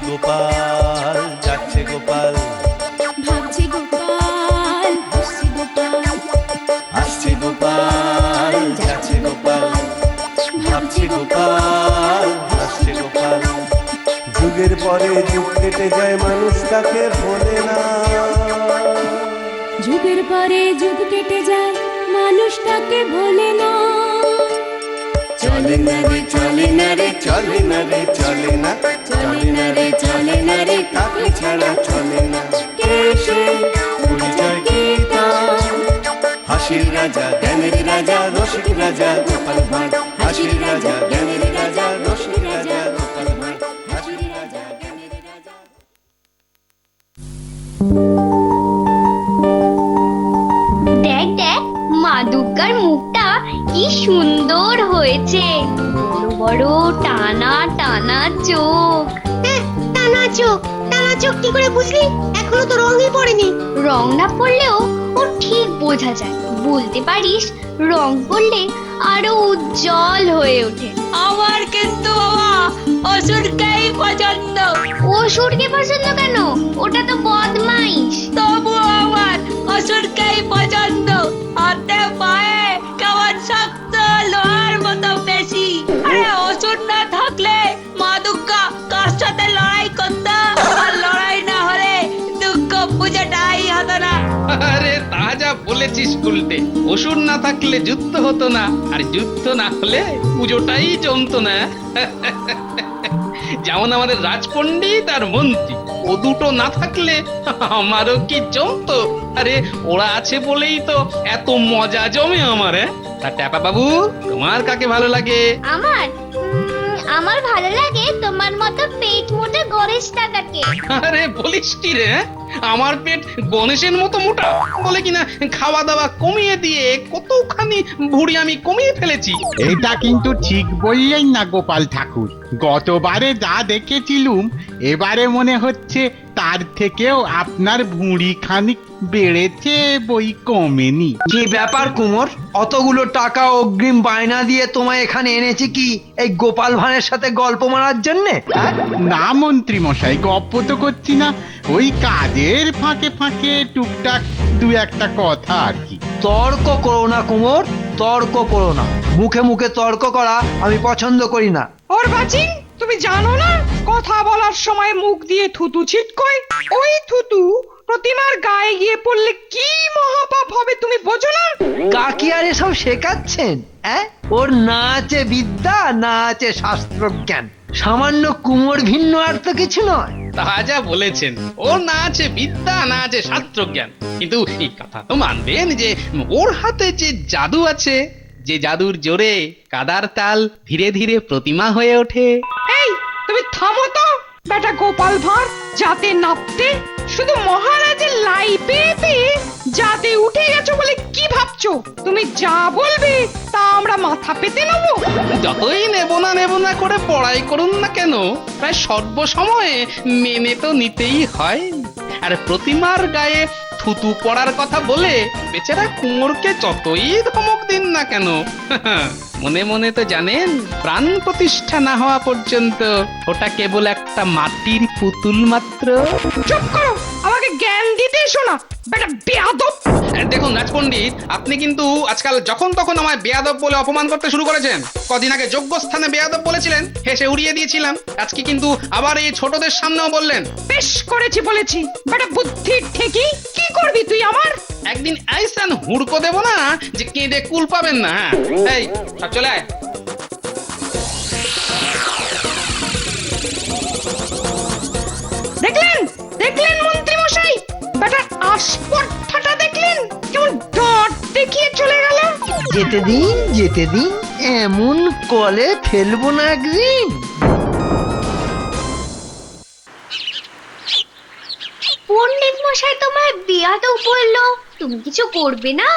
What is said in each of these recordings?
গোপাল, যাচ্ছে গোপাল, ভাবছে গোপাল, হাসছে গোপাল, আসছে গোপাল, যাচ্ছে গোপাল, ভাবছে গোপাল, হাসছে গোপাল। যুগের পরে যুগ কেটে যায়, মানুষ তাকে ভোলে না। যুগের পরে যুগ কেটে যায়, মানুষ তাকে ভোলে না। চলে না রে, চলে না রে, চলে না রে, চলে না, চলে না রে, চলে না রে, তাকে ছাড়া চলে না। কে সে? পরিচয় কি তার? হাসির রাজা, জ্ঞানের রাজা, রসিক রাজা গোপাল ভাঁড়। হাসির রাজা, জ্ঞানের রাজা, রসিক রাজা গোপাল ভাঁড়। হাসির রাজা, জ্ঞানের রাজা। দেখ দেখ, মা দুর্গার মুখটা কি সুন্দর হয়েছে। বড় বড় টানা টানা চোখ। টানা চোখ, টানা চোখ কি করে বুঝলি? এখনো তো রঙই পড়েনি। রং না পড়লেও ও ঠিক বোঝা যায়। বলতে পারিস রং পড়লে আরো উজ্জ্বল হয়ে ওঠে। আমার কিন্তু বাবা অসুরকেই পছন্দ। অসুরকে পছন্দ কেন? ওটা তো বদমাইশ। তবু আমার অসুরকেই পছন্দ। হাতে পায়ে কেমন শক্ত লোহার মতো বেশি। আরে অসুর না থাকলে মা দুর্গা কার সাথে লড়াই করতো? আর লড়াই না হলে দুঃখ পূজাটাই হতো না। আরে তা যা বলেছিস উল্টে, অসুর না থাকলে যুদ্ধ হতো না, আর যুদ্ধ না হলে পুজোটাই জমতো না। যেমন আমাদের রাজপণ্ডিত আর মন্ত্রী, ও দুটো না থাকলে আমারও কি জমতো? আরে ওরা আছে বলেই তো এত মজা জমে আমার। তা ট্যাপা বাবু, তোমার কাকে ভালো লাগে? আমার আমার ভালো লাগে তোমার মতো পেট মোটা গণেশ দাদাকে। আরে বলিস কি রে? আমার পেট গণেশের মতো মোটা বলে কিনা খাওয়া দাওয়া কমিয়ে দিয়ে কতখানি ভুঁড়ি আমি কমিয়ে ফেলেছি। এটা কিন্তু ঠিক বললেন না গোপাল ঠাকুর। গতবারে যা দেখেছিলুম, এবারে মনে হচ্ছে তার থেকেও আপনার ভুঁড়ি খানিক বেড়েছে, বই কমেনি। কি ব্যাপার কুমোর? অতগুলো টাকা অগ্রিম বায়না দিয়ে তোমায় এখানে এনেছি কি এই গোপাল ভাঁড়ের সাথে গল্প মারার জন্যে? না মন্ত্রী মশাই, গপ্প তো করছি না, ওই কাজের ফাঁকে ফাঁকে টুকটাক দু একটা কথা আর কি। তর্ক করো না কুমোর, তর্ক করো না। মুখে মুখে তর্ক করা আমি পছন্দ করি না। ওর বাঁচি, তুমি জানো না কথা বলার সময় মুখ দিয়ে থুতু ছিটকয়? ওই থুতু প্রতিমার গায়ে গিয়ে পড়লে কি মহাপাপ হবে তুমি বোঝো না? কাকি আর এসব শেখাচ্ছেন? ওর না আছে বিদ্যা, না আছে শাস্ত্র জ্ঞান। সামান্য কুমোর ভিন্ন আর তো কিছু নয়। তা যা বলেছেন, ওর না আছে বিদ্যা, না আছে শাস্ত্র জ্ঞান, কিন্তু এই কথা তো মানবেন যে ওর হাতে যে জাদু আছে, যে জাদুর জোরে কাদার তাল ধীরে ধীরে প্রতিমা হয়ে ওঠে। এই তুমি থামো তো বেটা গোপাল ভাঁড়। যাতে নাপতে শুধু মহারাজের লাই পেয়ে পেয়ে যাতে উঠে গেছো বলে কি ভাবছো? তুমি যা বলবে তা আমরা মাথা পেতে নেবো? যতই নেব না করে পড়াই করুন না কেন, প্রায় সর্বসময়ে মেনে তো নিতেই হয়। আর প্রতিমার গায়ে থুতু পড়ার কথা বলে বেচারা কুমোরকে যতই ধমক দিন না কেন, মনে মনে তো জানেন প্রাণ প্রতিষ্ঠা না হওয়া পর্যন্ত ওটা কেবল একটা মাটির পুতুল মাত্র। চুপ করো, আমাকে জ্ঞান দিতে এসো না বেটা বেয়াদব। দেখুন রাজপণ্ডিত, আপনি কিন্তু আজকাল যখন তখন আমায় বেয়াদব বলে অপমান করতে শুরু করেছেন। কদিন আগে যোগ্য স্থানে বেয়াদব বলেছিলেন, হেসে উড়িয়ে দিয়েছিলাম। আজকে কিন্তু আবার এই ছোটদের সামনেও বললেন। বেশ করেছি বলেছি বেটা বুদ্ধি ঠিকই। কি করবি তুই আমার? একদিন আইসান হুড়কো দেব না যে কেঁদে কুল পাবেন না। এই সব চলে আয়। দেখলেন দেখলেন মন্ত্রী মশাই, বেটা আসপর্দাটা দেখলেন কেমন ডট দেখিয়ে চলে গেল? যেতে দিন, এমন কলে ফেলবো না একদিন। পণ্ডিত মশাই তোমায় বেয়াদব বললো, তুমি কিছু করবে না?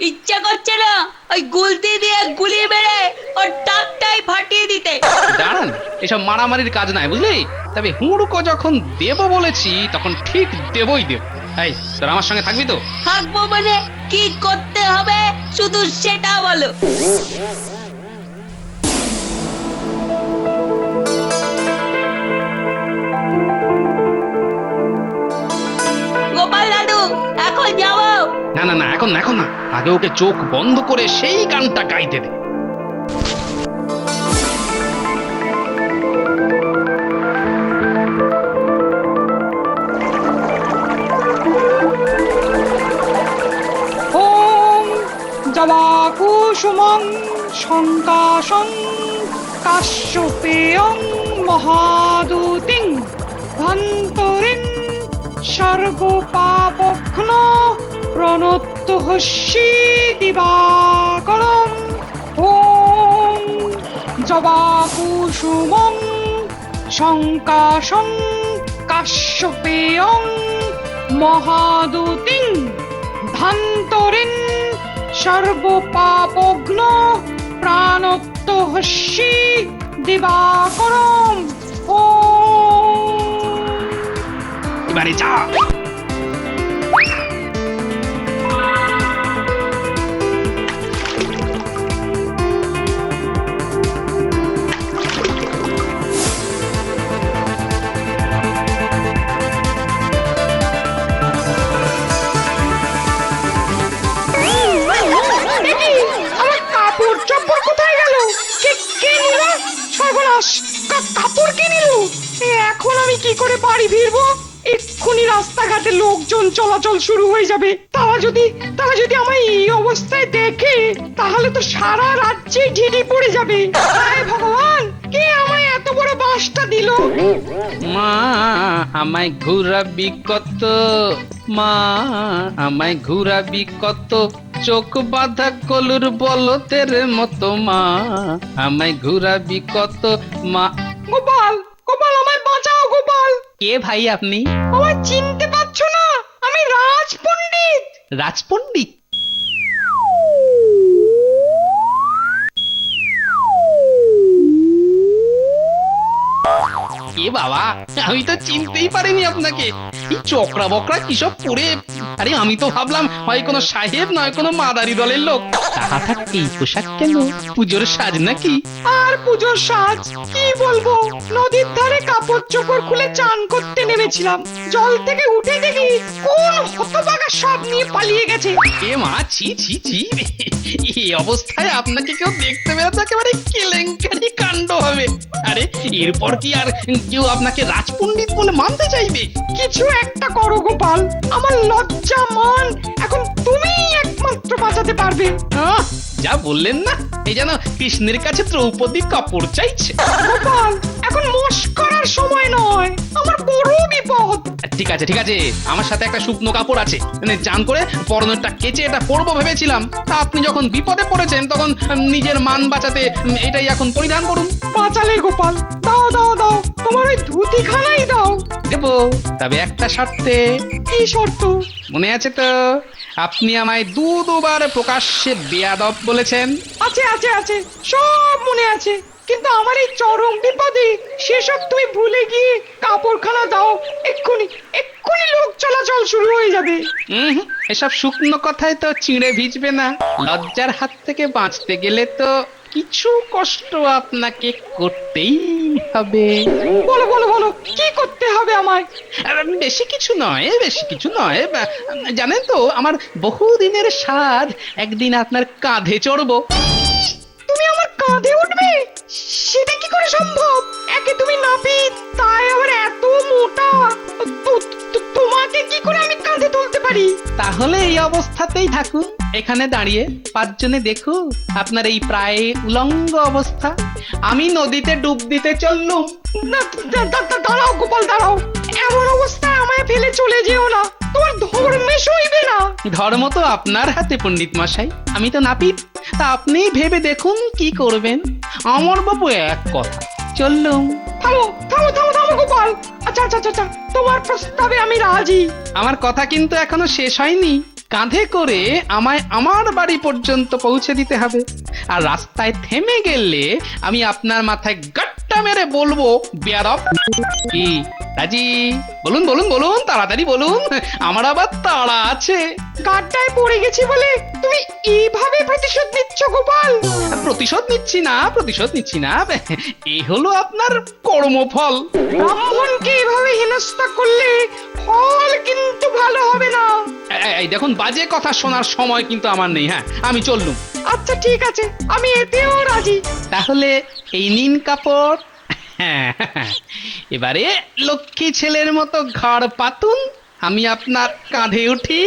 ইচ্ছা করছে না ওই গুলতি দিয়ে গুলিয়ে মেরে ওর টাকটাই ফাটিয়ে দিতে। দাঁড়ান, এসব মারামারির কাজ নাই বুঝলি। তবে হুড়কো যখন দেব বলেছি তখন ঠিক দেবই দেব। এই তোর আমার সঙ্গে থাকবি তো? থাকবো মানে কি করতে হবে শুধু সেটা বলো। না না এখন না এখন না, আগে ওকে চোখ বন্ধ করে সেই গানটা গাইতে দে। ওম জবাকুসুমং শঙ্কাশং কাশ্যপেয়ং মহাদূতিং ধন্তরিং সর্বপাপঘ্ন প্রণতহস্যি দিবাকরম। ওম জবাকুসুমং শঙ্কাশং কাশ্যপেয়ং মহাদূতিং ধান্তরিং সর্বপাপঘ্ন প্রাণোত্তহস্যি দিবাকরম। এবারে যা। আমার কাপড় চোপড় কোথায় গেল? কে নিল? সর্বনাশ, কাপড় কে নিল? এখন আমি কি করে বাড়ি ফিরবো? এক্ষুনি রাস্তাঘাটে লোকজন চলাচল শুরু হয়ে যাবে। তারা যদি আমায় এই অবস্থায় দেখে তাহলে তো সারা রাজ্যে ঢিঢি পড়ে যাবে। হায় ভগবান, কে আমায় এত বড় বাসটা দিল? মা আমায় ঘুরাবি কত, মা আমায় ঘুরাবি কত, চোখ বাঁধা কলুর বলতের মতো, মা আমায় ঘুরাবি কত, মা। গোপাল, গোপাল আমায় বাঁচাও গোপাল। কে ভাই আপনি? আমায় চিনতে পারছো না? আমি রাজ পণ্ডিত। রাজপণ্ডিত? এ বাবা, আমি তো চিনতেই পারিনি আপনাকে। এই চকরা বকরা কিসব পরে, আরে আমি তো ভাবলাম হয় কোনো সাহেব নয় কোনো মাদারি দলের লোক। হঠাৎ এই পোশাক কেন? পুজোর সাজ নাকি? আর পুজোর সাজ কি বলবো, নদীর ধারে কাপড় চোপড় খুলে চান করতে নেমেছিলাম, জল থেকে উঠে দেখি কোন হতভাগা সব নিয়ে পালিয়ে গেছে। এ মা, ছি ছি ছি, এই অবস্থায় আপনাকে কেউ দেখতে পেলে তো একেবারে কেলেঙ্কারি কাণ্ড হবে। আরে এরপর কি আর কেউ আপনাকে রাজপণ্ডিত বলে মানতে চাইবে? কিছু একটা করো গোপাল, আমার লজ্জা মান এখন তুমিই একমাত্র বাঁচাতে পারবে। আহ, যা বললেন না, এই যেন কৃষ্ণের কাছে দ্রৌপদী কাপড় চাইছে। গোপাল, এখন মস্করার সময় নয়, আমার বড় বিপদ। ঠিক আছে ঠিক আছে, আমার সাথে একটা শুকনো কাপড় আছে, মানে চান করে পরনেরটা কেচে এটা পরবো ভেবেছিলাম। তা আপনি যখন বিপদে পড়েছেন তখন নিজের মান বাঁচাতে এটাই এখন পরিধান করুন। বাঁচালে গোপাল, দাও দাও দাও, তোমার ওই ধুতিখানাই দাও। দেবো, তবে একটা শর্তে। কি শর্ত? মনে আছে তো, আপনি আমায় দুবার প্রকাশ্যে বেয়াদব বলেছেন। আছে আছে আছে, সব মনে আছে, কিন্তু আমার এই চরম বিপদে সেসব তুমি ভুলে গিয়ে কাপড়খানা দাও, এক্ষুনি এক্ষুনি লোক চলাচল শুরু হয়ে যাবে। এসব শুকনো কথায় তো চিঁড়ে ভিজবে না। লজ্জার হাত থেকে বাঁচতে গেলে তো কিছু কষ্ট আপনাকে করতেই হবে। বলো বলো বলো, কি করতে হবে আমায়? বেশি কিছু নয়, বেশি কিছু নয়। জানেন তো, আমার বহুদিনের সাধ একদিন আপনার কাঁধে চড়বো। তুমি আমার কাঁধে উঠবে? সেটা কি করে সম্ভব? একে তুমি নাপিত, তাই আবার এত মোটা, তোমাকে কি করে আমি কাঁধে তুলতে পারি? তাহলে এই অবস্থাতেই থাকুন, এখানে দাঁড়িয়ে পাঁচজনে দেখুন আপনার এই প্রায় উলঙ্গ অবস্থা। আমি নদীতে ডুব দিতে চললুম। না, দাঁড়াও গোপাল, দাঁড়াও, এমন অবস্থায় আমায় ফেলে চলে যেও না, তোমার ধর্মে সইবে না। ধর্ম তো আপনার হাতে পণ্ডিত মশাই, আমি তো নাপিত। তা আপনি ভেবে দেখুন কি করবেন। আমার বাবু এক কথা, চললুম। থামো থামো থামো থামো গোপাল, আচ্ছা আচ্ছা আচ্ছা, তোমার প্রস্তাবে আমি রাজি। আমার কথা কিন্তু এখনো শেষ হয়নি। কাঁধে করে আমায় আমার বাড়ি পর্যন্ত পৌঁছে দিতে হবে, আর রাস্তায় থেমে গেলে আমি আপনার মাথায় গাট্টা মেরে বলবো, বেয়াদব। কি রাজি? বলুন বলুন বলুন, তাড়াতাড়ি বলুন, আমার আবার তাড়া আছে। গাড্ডায় পড়ে গেছি বলে তুমি এইভাবে প্রতিশোধ নিচ্ছ গোপাল? প্রতিশোধ নিচ্ছি না, প্রতিশোধ নিচ্ছি না, এই হলো আপনার কর্মফল। ব্রাহ্মণ আমাকে এভাবে হেনস্থা করলে ফল কিন্তু ভালো হবে না। এই দেখুন, বাজে কথা শোনার সময় কিন্তু আমার নেই। হ্যাঁ, আমি চললুম। আচ্ছা ঠিক আছে, আমি এতেও রাজি। তাহলে এই নিন কাপড়। হ্যাঁ, এবারে লক্ষ্মী ছেলের মতো ঘাড় পাতুন, আমি আপনার কাঁধে উঠি।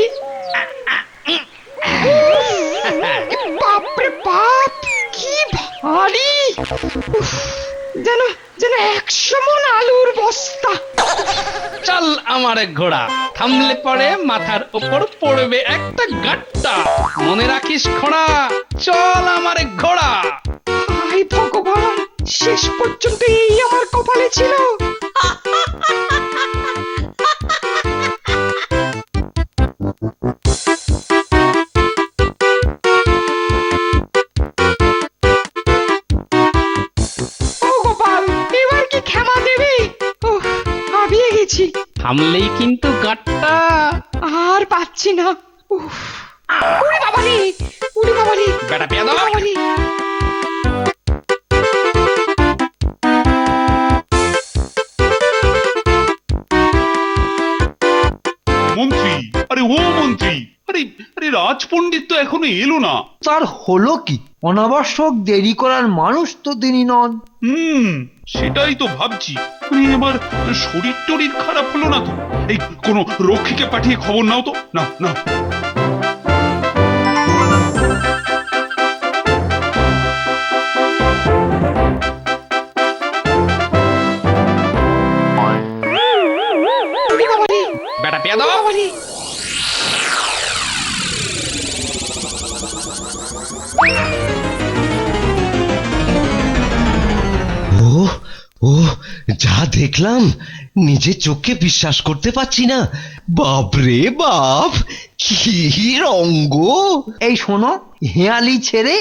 বাপরে বাপ, কি ভারী! উফ, যেন যেন 100 মণ আলুর বস্তা। চল আমার ঘোড়া, থামলে পরে মাথার উপর পড়বে একটা গাট্টা। মনে রাখিস ঘোড়া, চল আমার ঘোড়া। হায় ভগবান, শেষ পর্যন্ত এই আমার কপালে ছিল। ও গোপাল, এবার কি ক্ষমা দেবে? ওহ, হাবিয়ে গেছি, থামলেই কিন্তু গাট্টা। আর পাচ্ছি না। উফ, উড়ি বাবারে, উড়ি বাবারে, বেটা পেয়াদা, বাবারে। মন্ত্রী, আরে ও মন্ত্রী, আরে আরে রাজপণ্ডিত তো এখনো এলো না। তার হলো কি? অনাবশ্যক দেরি করার মানুষ তো তিনি নন। সেটাই তো ভাবছি। আরে এবার শরীর টরীর খারাপ হলো না তো? এই কোনো রক্ষীকে পাঠিয়ে খবর নাও তো। না না, উড়ি বাবারে, বেটা পেয়াদা। বাবারে। ওহ ওহ, যা দেখলাম নিজের চোখে বিশ্বাস করতে পারছি না। বাপ রে বাপ, কি রঙ্গ! এই শোনো, হেয়ালি ছেড়ে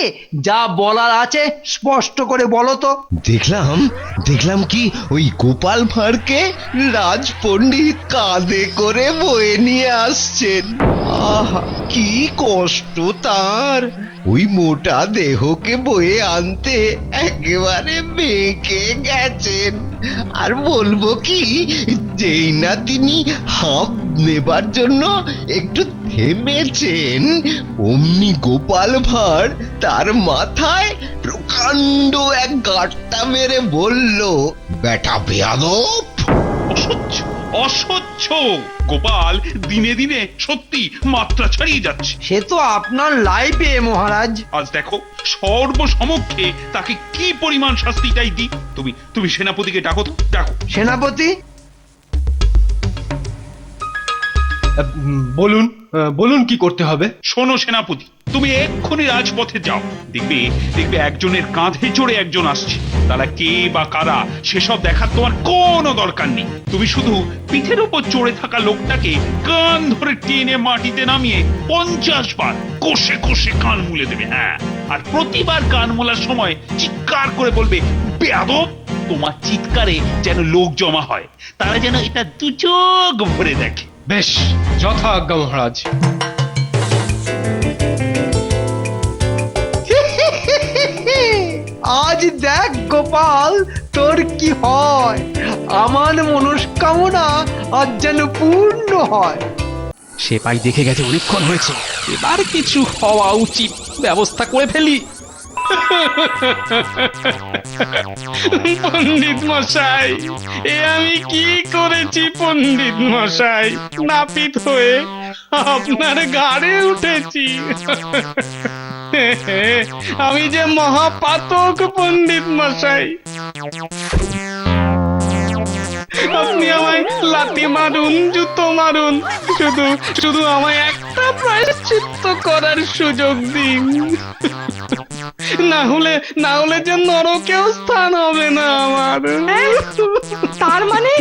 যা বলার আছে স্পষ্ট করে বলো তো। দেখলাম কি ওই গোপাল ভাঁড়কে রাজপণ্ডিত কাঁধে করে বয়ে নিয়ে আসছেন। আহা, কি কষ্ট তার! ওই মোটা দেহকে বয়ে আনতে একেবারে বেঁকে গেছেন। আর বলবো কি, যেই না তিনি হাঁপ নেবার জন্য একটু থেমেছেন, অমনি গোপাল ভাঁড় তার মাথায় প্রকাণ্ড এক গাঁটটা মেরে বলল, বেটা বেয়াদব! অসহ্য অসহ্য! গোপাল দিনে দিনে সত্যি মাত্রা ছাড়িয়ে যাচ্ছে। সে তো আপনার লাইফে মহারাজ। আজ দেখো সর্বসমক্ষে তাকে কি পরিমাণ শাস্তি চাই দিই। তুমি সেনাপতিকে ডাকো তো, ডাকো। সেনাপতি, বলুন বলুন কি করতে হবে? শোনো সেনাপতি, তুমি এক্ষুনি রাজপথে যাও। দেখবে একজনের কাঁধে চড়ে একজন আসছে। তারা কে বা কারা সেসব দেখার তোমার কোনো দরকার নেই। তুমি শুধু পিঠের উপর চড়ে থাকা লোকটাকে কান ধরে টেনে মাটিতে নামিয়ে 50 বার কষে কষে কান মুলে দেবে। হ্যাঁ, আর প্রতিবার কান মোলার সময় চিৎকার করে বলবে, বেয়াদব! তোমার চিৎকারে যেন লোক জমা হয়, তারা যেন এটা দু চোখ ভরে দেখে। বেশ, যথা আজ্ঞা মহারাজ। আজ দেখ গোপাল, তোর কি হয়। আমার মনস্কামনা আজ যেন পূর্ণ হয়। সেপাই দেখে গেছে, অনেকক্ষণ হয়েছে, এবার কিছু হওয়া উচিত, ব্যবস্থা করে ফেলি। পণ্ডিত মশাই, এ আমি কি করেছি পণ্ডিত মশাই? নাপিত হয়ে আপনার ঘাড়ে উঠেছি। আমি যে মহাপাতক পণ্ডিত মশাই। আপনি আমায় লাথি মারুন, জুতো মারুন, শুধু আমায় একটা প্রায়শ্চিত্ত করার সুযোগ দিন। না হলে যে নরকেও স্থান হবে না আমার। তার মানে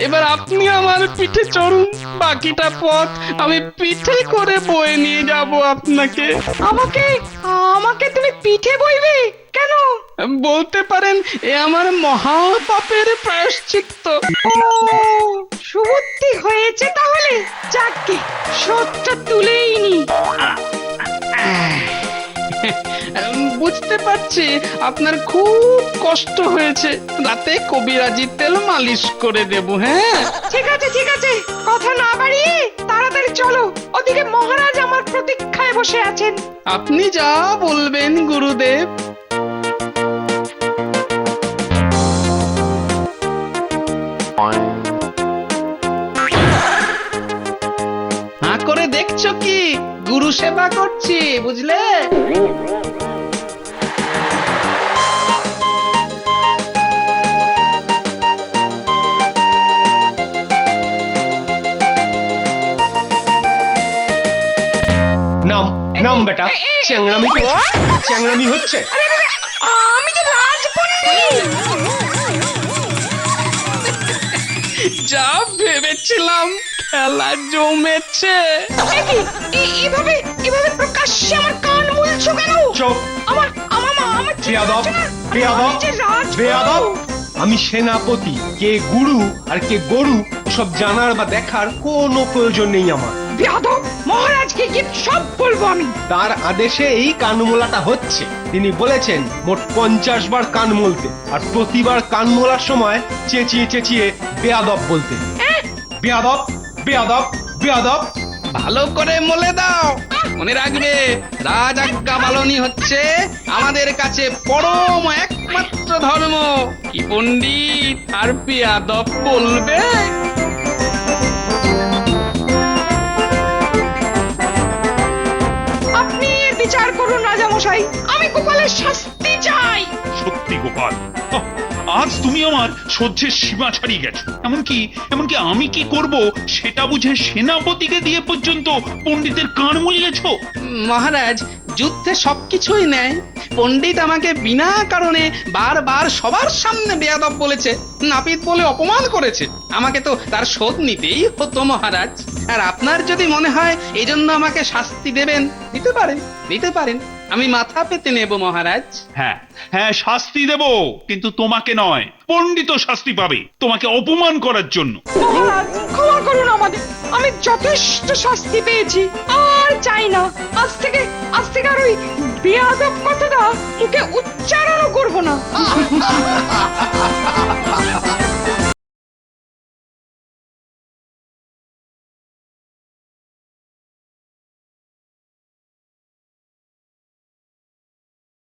এবার আপনি আমার পিঠে চড়ুন, বাকিটা পথ আমি পিঠে করে বয়ে নিয়ে যাব আপনাকে। আমাকে তুমি পিঠে বইবে কেন? বলতে পারেন এ আমার মহাপাপের প্রায়শ্চিত্ত। ও, সুবুদ্ধি হয়েছে তাহলে। যাকে শোধটা তুলেই নি। বুঝতে পারছি আপনার খুব কষ্ট হয়েছে, রাতে কবিরাজি তেল মালিশ করে দেব। হ্যাঁ, ঠিক আছে কথা না বাড়িয়ে তাড়াতাড়ি চলো, ওদিকে মহারাজ আমার প্রতীক্ষায় বসে আছেন। আপনি যা বলবেন গুরুদেব। হাঁ করে দেখছো কি? গুরু সেবা করছি, বুঝলে? নাম নাম বেটা, চ্যাংড়ামি হচ্ছে। আমি যে রাজপণ্ডিত। যা ভেবেছিলাম, খেলা জমেছে। এভাবে প্রকাশ্যে আমার কান মুলছো কেন? চুপ। আমার বেয়াদব, বেয়াদব, বেয়াদব। আমি সেনাপতি, কে গুরু আর কে গরু সব জানার বা দেখার কোনো প্রয়োজন নেই আমার। বেয়াদব, মহারাজকে গিয়ে সব বলবো আমি। তার আদেশে এই কানমোলাটা হচ্ছে। তিনি বলেছেন মোট 50 বার কান মলতে, আর প্রতিবার কান মোলার সময় চেঁচিয়ে চেঁচিয়ে বেয়াদব বলতে। বেয়াদব, বেয়াদব, বেয়াদব। ভালো করে মলে দাও, মনে রাখবে রাজ আজ্ঞা পালনই হচ্ছে আমাদের কাছে পরম একমাত্র ধর্ম। কি পণ্ডিত আর বেয়াদব বলবে? আপনি এর বিচার করুন রাজামশাই, আমি গোপালের শাস্তি চাই। সত্যি গোপাল, আজ তুমি আমার সহ্যের সীমা ছাড়িয়ে গেছো। এমনকি আমি কি করব সেটা বুঝে সেনাপতিকে দিয়ে পর্যন্ত পণ্ডিতের কান মুলিয়েছো। মহারাজ, যুদ্ধে সবকিছুই নেয়। পণ্ডিত আমাকে বিনা কারণে বারবার সবার সামনে বেয়াদব বলেছে, নাপিত বলে অপমান করেছে। আমাকে তো তার শোধ নিতেই হতো মহারাজ। আর আপনার যদি মনে হয় এই জন্য আমাকে শাস্তি দেবেন, দিতে পারেন। আমি মাথা পেতে নেব মহারাজ। হ্যাঁ হ্যাঁ, শাস্তি দেব, কিন্তু তোমাকে নয়, পণ্ডিত শাস্তি পাবে তোমাকে অপমান করার জন্য। মহারাজ, ক্ষমা করুন আমাদের, আমি যথেষ্ট শাস্তি পেয়েছি, আর চাই না। আজ থেকে আর ওই বেয়াদব কথাটা মুখে উচ্চারণও করবো না।